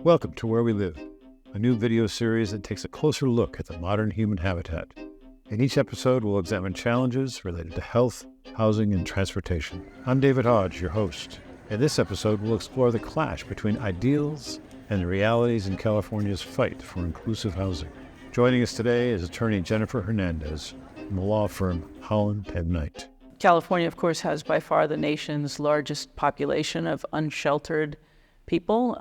Welcome to Where We Live, a new video series that takes a closer look at the modern human habitat. In each episode, we'll examine challenges related to health, housing, and transportation. I'm David Hodge, your host. In this episode, we'll explore the clash between ideals and the realities in California's fight for inclusive housing. Joining us today is attorney Jennifer Hernandez from the law firm Holland & Knight. California, of course, has by far the nation's largest population of unsheltered people.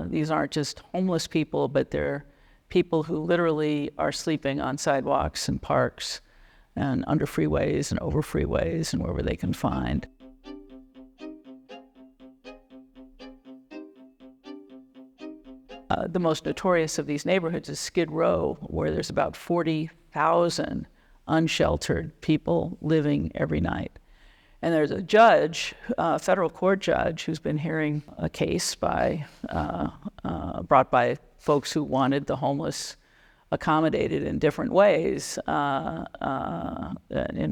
These aren't just homeless people, but they're people who literally are sleeping on sidewalks and parks and under freeways and over freeways and wherever they can find. The most notorious of these neighborhoods is Skid Row, where there's about 40,000 unsheltered people living every night. And there's a judge, a federal court judge, who's been hearing a case brought by folks who wanted the homeless accommodated in different ways, and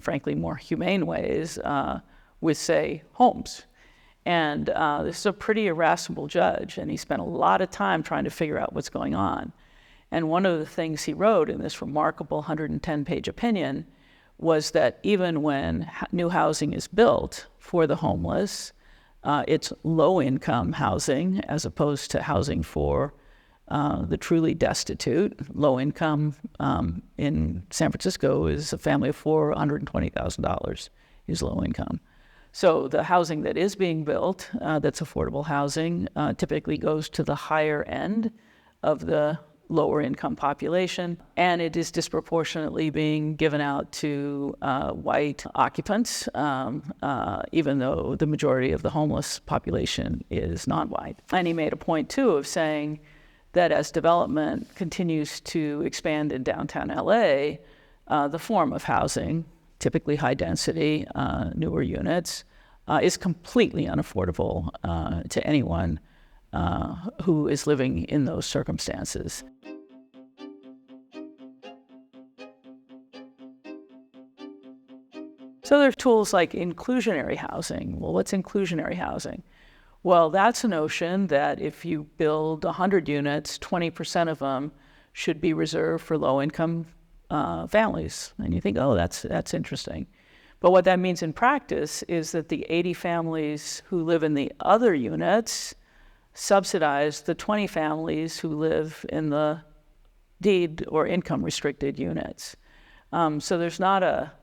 frankly more humane ways, with, say, homes. And this is a pretty irascible judge, and he spent a lot of time trying to figure out what's going on. And one of the things he wrote in this remarkable 110-page opinion was that even when new housing is built for the homeless, it's low-income housing as opposed to housing for the truly destitute. Low-income in San Francisco is a family of four, $120,000 is low-income. So the housing that is being built, that's affordable housing, typically goes to the higher end of the lower income population, and it is disproportionately being given out to white occupants, even though the majority of the homeless population is non-white. And he made a point, too, of saying that as development continues to expand in downtown LA, the form of housing, typically high density, newer units, is completely unaffordable to anyone who is living in those circumstances. So there's tools like inclusionary housing. Well, what's inclusionary housing? Well, that's a notion that if you build 100 units, 20% of them should be reserved for low-income families. And you think, oh, that's interesting. But what that means in practice is that the 80 families who live in the other units subsidize the 20 families who live in the deed or income-restricted units. So there's not a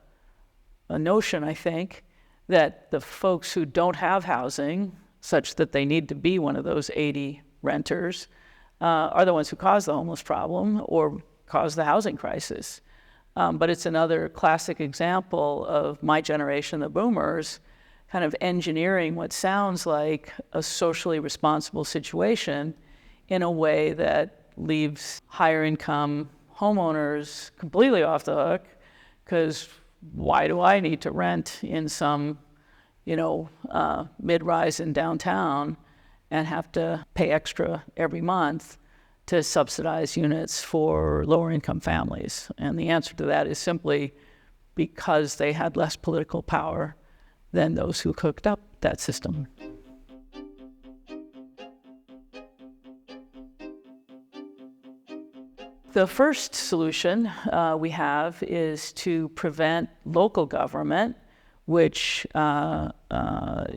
notion, I think, that the folks who don't have housing, such that they need to be one of those 80 renters, are the ones who cause the homeless problem or cause the housing crisis. But it's another classic example of my generation, the boomers, kind of engineering what sounds like a socially responsible situation in a way that leaves higher income homeowners completely off the hook, because why do I need to rent in some, mid-rise in downtown and have to pay extra every month to subsidize units for lower income families? And the answer to that is simply because they had less political power than those who cooked up that system. The first solution we have is to prevent local government, which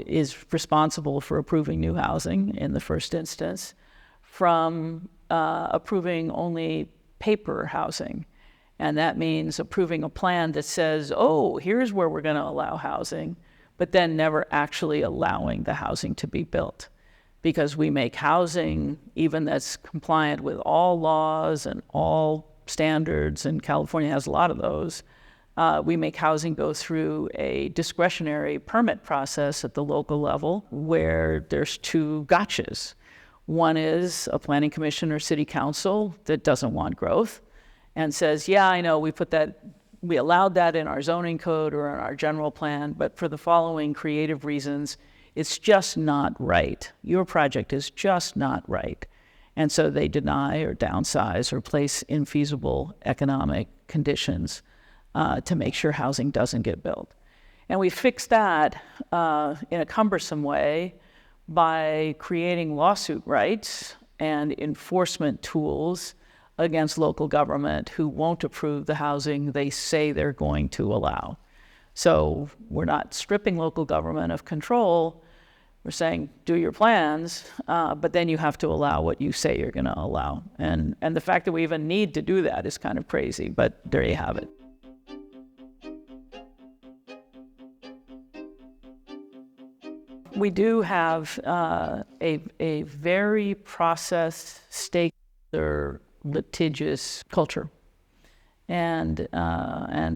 is responsible for approving new housing in the first instance, from approving only paper housing. And that means approving a plan that says, oh, here's where we're going to allow housing, but then never actually allowing the housing to be built. Because we make housing, even that's compliant with all laws and all standards, and California has a lot of those, we make housing go through a discretionary permit process at the local level where there's two gotchas. One is a planning commission or city council that doesn't want growth and says, yeah, I know, we allowed that in our zoning code or in our general plan, but for the following creative reasons, it's just not right. Your project is just not right. And so they deny or downsize or place infeasible economic conditions to make sure housing doesn't get built. And we fix that in a cumbersome way by creating lawsuit rights and enforcement tools against local government who won't approve the housing they say they're going to allow. So we're not stripping local government of control. We're saying, do your plans, but then you have to allow what you say you're going to allow. And the fact that we even need to do that is kind of crazy, but there you have it. We do have a very processed, stakeholder, litigious culture. And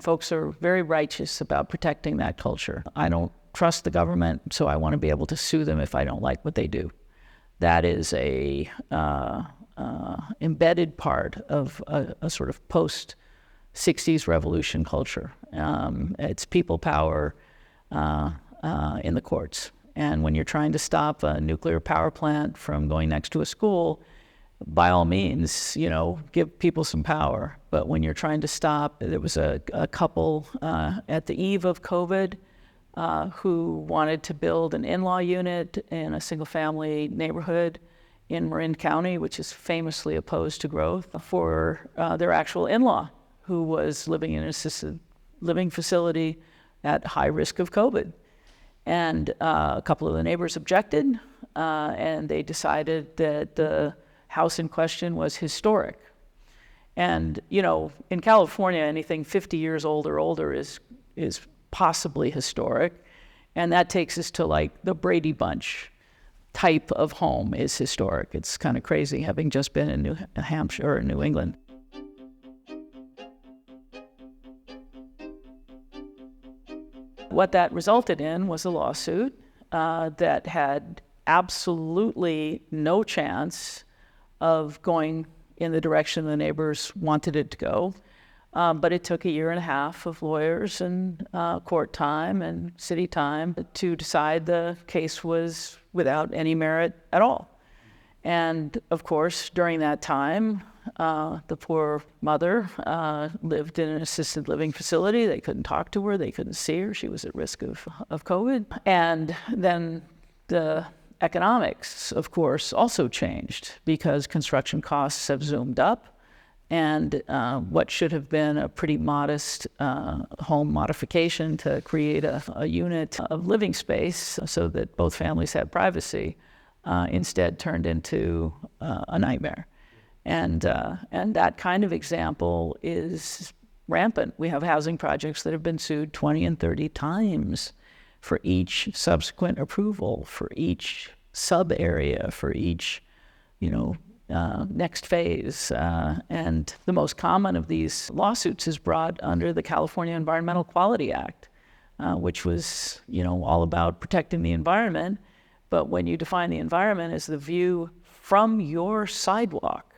folks are very righteous about protecting that culture. I don't trust the government, so I want to be able to sue them if I don't like what they do. That is a embedded part of a sort of post-60s revolution culture. It's people power in the courts. And when you're trying to stop a nuclear power plant from going next to a school, by all means, give people some power. But when you're trying to stop, there was a couple at the eve of COVID who wanted to build an in-law unit in a single-family neighborhood in Marin County, which is famously opposed to growth, for their actual in-law, who was living in an assisted living facility at high risk of COVID. And a couple of the neighbors objected, and they decided that the house in question was historic. And, in California, anything 50 years old or older is possibly historic. And that takes us to like the Brady Bunch type of home is historic. It's kind of crazy having just been in New Hampshire or New England. What that resulted in was a lawsuit that had absolutely no chance of going in the direction the neighbors wanted it to go. But it took 1.5 years of lawyers and court time and city time to decide the case was without any merit at all. And of course, during that time, the poor mother lived in an assisted living facility. They couldn't talk to her. They couldn't see her. She was at risk of COVID. And then the economics, of course, also changed because construction costs have zoomed up. And what should have been a pretty modest home modification to create a unit of living space so that both families had privacy instead turned into a nightmare. And that kind of example is rampant. We have housing projects that have been sued 20 and 30 times for each subsequent approval, for each sub-area, for each, next phase. And the most common of these lawsuits is brought under the California Environmental Quality Act, which was, all about protecting the environment. But when you define the environment as the view from your sidewalk,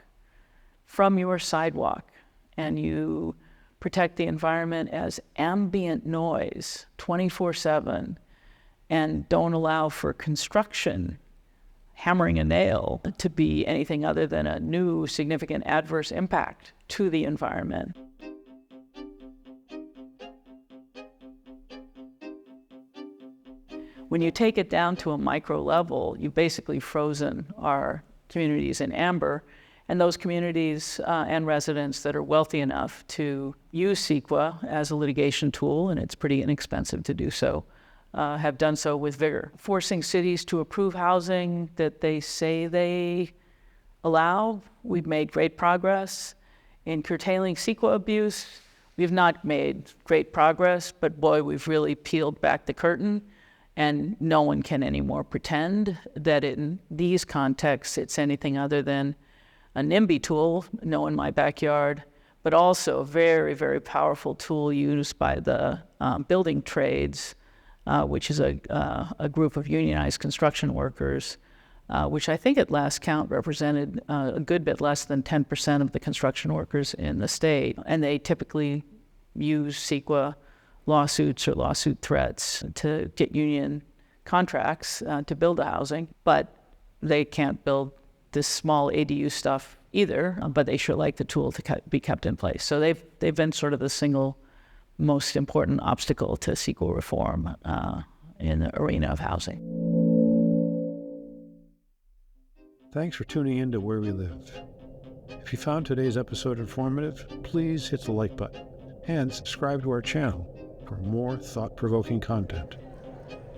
and you protect the environment as ambient noise 24/7 and don't allow for construction, hammering a nail, to be anything other than a new significant adverse impact to the environment. When you take it down to a micro level, you've basically frozen our communities in amber. And those communities and residents that are wealthy enough to use CEQA as a litigation tool, and it's pretty inexpensive to do so, have done so with vigor. Forcing cities to approve housing that they say they allow, we've made great progress. In curtailing CEQA abuse, we've not made great progress, but boy, we've really peeled back the curtain, and no one can anymore pretend that in these contexts it's anything other than a NIMBY tool, no in my backyard, but also a very, very powerful tool used by the building trades, which is a group of unionized construction workers, which I think at last count represented a good bit less than 10% of the construction workers in the state. And they typically use CEQA lawsuits or lawsuit threats to get union contracts to build the housing, but they can't build this small ADU stuff either, but they sure like the tool to be kept in place. So they've been sort of the single most important obstacle to CEQA reform in the arena of housing. Thanks for tuning in to Where We Live. If you found today's episode informative, please hit the like button and subscribe to our channel for more thought-provoking content.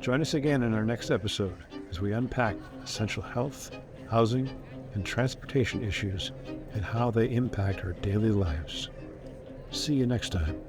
Join us again in our next episode as we unpack essential health, housing, and transportation issues and how they impact our daily lives. See you next time.